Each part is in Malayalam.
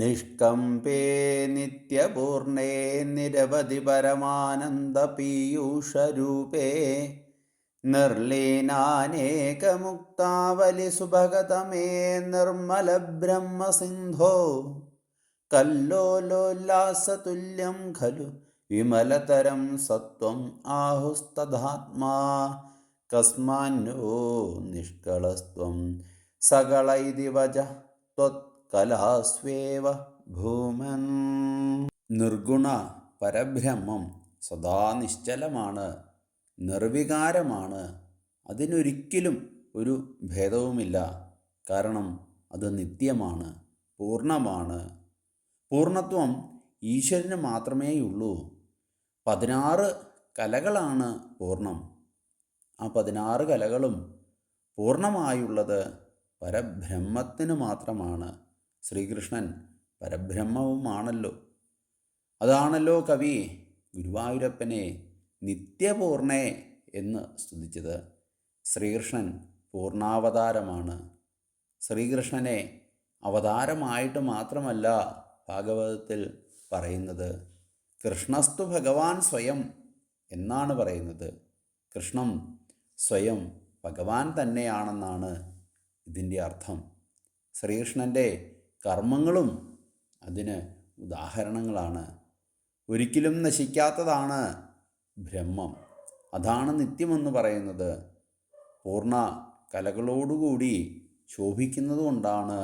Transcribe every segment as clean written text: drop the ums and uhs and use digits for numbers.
നിഷ്കമ്പേ നിത്യപൂർണേ നിരവധി പരമാനന്ദപീയൂഷരൂപേ നിർലീനാനേകമുക്താവലി സുഭഗതമേ നിർമ്മലബ്രഹ്മസിന്ധോ കല്ലോലോല്ലാസതുല്യം ഖലു വിമലതരം സത്വം ആഹുസ്തധാത്മാ കസ്മാന്നോ നിഷ്കളസ്ത്വം സകള ഇതി വച ത്വത്കലാസ്വേവ ഭൂമൻ. നിർഗുണ പരബ്രഹ്മം സദാ നിശ്ചലമാണ്, നിർവികാരമാണ്. അതിനൊരിക്കലും ഒരു ഭേദവുമില്ല. കാരണം അത് നിത്യമാണ്, പൂർണ്ണമാണ്. പൂർണ്ണത്വം ഈശ്വരന് മാത്രമേയുള്ളൂ. 16 കലകളാണ് പൂർണ്ണം. ആ 16 കലകളും പൂർണ്ണമായുള്ളത് പരബ്രഹ്മത്തിന് മാത്രമാണ്. ശ്രീകൃഷ്ണൻ പരബ്രഹ്മവുമാണല്ലോ. അതാണല്ലോ കവി ഗുരുവായൂരപ്പനെ നിത്യപൂർണേ എന്ന് സ്തുതിച്ചത്. ശ്രീകൃഷ്ണൻ പൂർണ്ണാവതാരമാണ്. ശ്രീകൃഷ്ണനെ അവതാരമായിട്ട് മാത്രമല്ല ഭാഗവതത്തിൽ പറയുന്നത്, കൃഷ്ണസ്തു ഭഗവാൻ സ്വയം എന്നാണ് പറയുന്നത്. കൃഷ്ണൻ സ്വയം ഭഗവാൻ തന്നെയാണെന്നാണ് ഇതിൻ്റെ അർത്ഥം. ശ്രീകൃഷ്ണൻ്റെ കർമ്മങ്ങളും അതിന് ഉദാഹരണങ്ങളാണ്. ഒരിക്കലും നശിക്കാത്തതാണ് ബ്രഹ്മം. അതാണ് നിത്യമെന്ന് പറയുന്നത്. പൂർണ്ണ കലകളോടുകൂടി ശോഭിക്കുന്നതുകൊണ്ടാണ്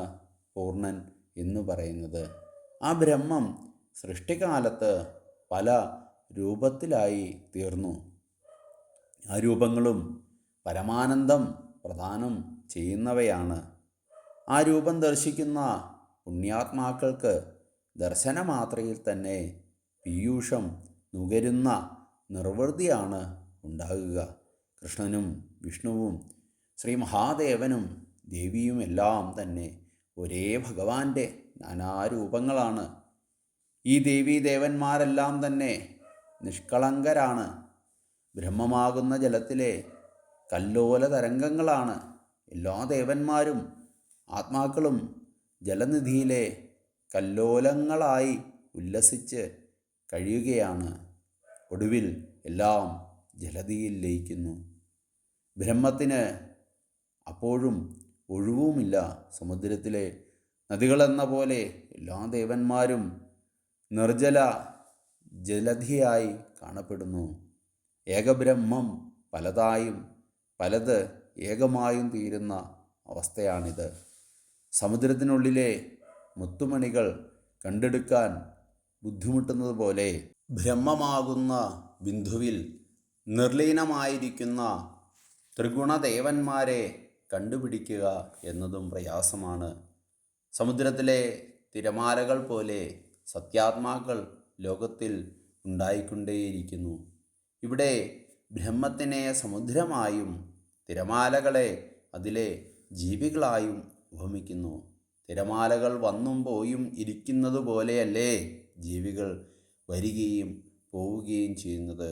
പൂർണ്ണൻ എന്ന് പറയുന്നത്. ആ ബ്രഹ്മം സൃഷ്ടികാലത്ത് പല രൂപത്തിലായി തീർന്നു. ആ രൂപങ്ങളും പരമാനന്ദം പ്രദാനം ചെയ്യുന്നവയാണ്. ആ രൂപം ദർശിക്കുന്ന പുണ്യാത്മാക്കൾക്ക് ദർശനമാത്രയിൽ തന്നെ പീയൂഷം നുകരുന്ന നിർവൃതിയാണ് ഉണ്ടാകുക. കൃഷ്ണനും വിഷ്ണുവും ശ്രീ മഹാദേവനും ദേവിയുമെല്ലാം തന്നെ ഒരേ ഭഗവാന്റെ നാനാരൂപങ്ങളാണ്. ഈ ദേവീദേവന്മാരെല്ലാം തന്നെ നിഷ്കളങ്കരാണ്. ബ്രഹ്മമാകുന്ന ജലത്തിലെ കല്ലോല തരംഗങ്ങളാണ്. എല്ലാ ദേവന്മാരും ആത്മാക്കളും ജലനിധിയിലെ കല്ലോലങ്ങളായി ഉല്ലസിച്ച് കഴിയുകയാണ്. ഒടുവിൽ എല്ലാം ജലധിയിൽ ലയിക്കുന്നു. ബ്രഹ്മത്തിന് അപ്പോഴും ഒഴിവുമില്ല. സമുദ്രത്തിലെ നദികളെന്ന പോലെ എല്ലാ ദേവന്മാരും നിർജ്ജല ജലധിയായി കാണപ്പെടുന്നു. ഏകബ്രഹ്മം പലതായും പലത് ഏകമായും തീരുന്ന അവസ്ഥയാണിത്. സമുദ്രത്തിനുള്ളിലെ മുത്തുമണികൾ കണ്ടെടുക്കാൻ ബുദ്ധിമുട്ടുന്നത് പോലെ ബ്രഹ്മമാകുന്ന ബിന്ദുവിൽ നിർലീനമായിരിക്കുന്ന ത്രിഗുണദേവന്മാരെ കണ്ടുപിടിക്കുക എന്നതും പ്രയാസമാണ്. സമുദ്രത്തിലെ തിരമാലകൾ പോലെ സത്യാത്മാക്കൾ ലോകത്തിൽ ഉണ്ടായിക്കൊണ്ടേയിരിക്കുന്നു. ഇവിടെ ബ്രഹ്മത്തിനെ സമുദ്രമായും തിരമാലകളെ അതിലെ ജീവികളായും ഉപമിക്കുന്നു. തിരമാലകൾ വന്നും പോയും ഇരിക്കുന്നത് പോലെയല്ലേ ജീവികൾ വരികയും പോവുകയും ചെയ്യുന്നത്.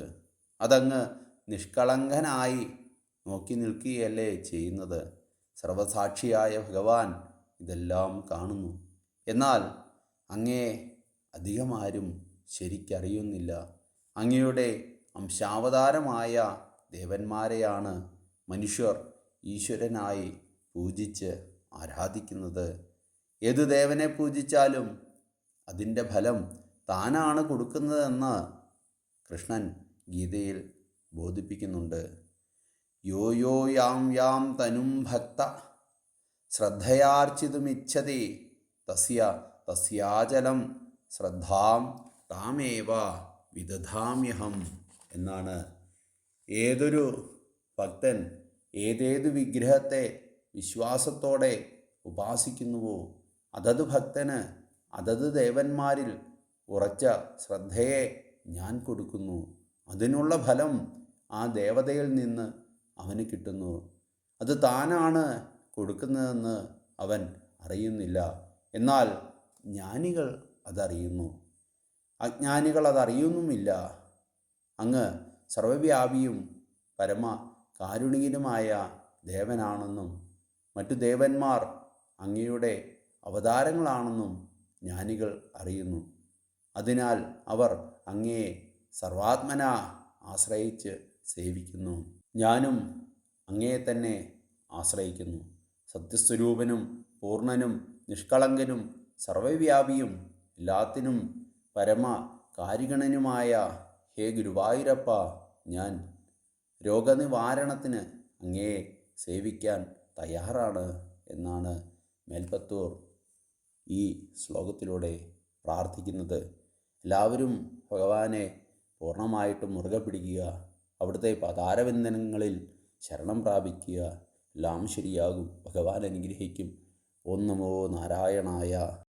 അതങ്ങ് നിഷ്കളങ്കനായി നോക്കി നിൽക്കുകയല്ലേ ചെയ്യുന്നത്. സർവസാക്ഷിയായ ഭഗവാൻ ഇതെല്ലാം കാണുന്നു. എന്നാൽ അങ്ങേ അധികമാരും ശരിക്കറിയുന്നില്ല. അങ്ങയുടെ അംശാവതാരമായ ദേവന്മാരെയാണ് മനുഷ്യർ ഈശ്വരനായി പൂജിച്ച് ആരാധിക്കുന്നത്. ഏതു ദേവനെ പൂജിച്ചാലും അതിൻ്റെ ഫലം താനാണ് കൊടുക്കുന്നതെന്ന് കൃഷ്ണൻ ഗീതയിൽ ബോധിപ്പിക്കുന്നുണ്ട്. യോ യോ യാം യാം തനും ഭക്ത ശ്രദ്ധയാർച്ചിതുമിച്ഛതി തസ്യ തസ്യാചലം ശ്രദ്ധാം താമേവ വിദധാമ്യഹം എന്നാണ്. ഏതൊരു ഭക്തൻ ഏതേതു വിഗ്രഹത്തെ വിശ്വാസത്തോടെ ഉപാസിക്കുന്നുവോ അതത് ഭക്തന് അതത് ദേവന്മാരിൽ ഉറച്ച ശ്രദ്ധയെ ഞാൻ കൊടുക്കുന്നു. അതിനുള്ള ഫലം ആ ദേവതയിൽ നിന്ന് അവന് കിട്ടുന്നു. അത് താനാണ് കൊടുക്കുന്നതെന്ന് അവൻ അറിയുന്നില്ല. എന്നാൽ ജ്ഞാനികൾ അതറിയുന്നു. അജ്ഞാനികൾ അതറിയുന്നുമില്ല. അങ്ങ് സർവവ്യാപിയും പരമ കാരുണികനുമായ ദേവനാണെന്നും മറ്റു ദേവന്മാർ അങ്ങയുടെ അവതാരങ്ങളാണെന്നും ജ്ഞാനികൾ അറിയുന്നു. അതിനാൽ അവർ അങ്ങയെ സർവാത്മന ആശ്രയിച്ച് സേവിക്കുന്നു. ഞാനും അങ്ങയെ തന്നെ ആശ്രയിക്കുന്നു. സത്യസ്വരൂപനും പൂർണ്ണനും നിഷ്കളങ്കനും സർവവ്യാപിയും എല്ലാത്തിനും പരമ കാരിഗണനുമായ ഹേ ഗുരുവായൂരപ്പ, ഞാൻ രോഗനിവാരണത്തിന് അങ്ങയെ സേവിക്കാൻ തയ്യാറാണ് എന്നാണ് മേൽപ്പത്തൂർ ഈ ശ്ലോകത്തിലൂടെ പ്രാർത്ഥിക്കുന്നത്. എല്ലാവരും ഭഗവാനെ പൂർണ്ണമായിട്ടും മുറുകെ പിടിക്കുക, അവിടുത്തെ പദാരവിന്ദനങ്ങളിൽ ശരണം പ്രാപിക്കുക. എല്ലാം ശരിയാകും. ഭഗവാൻ അനുഗ്രഹിക്കും. ഓം നമോ നാരായണായ.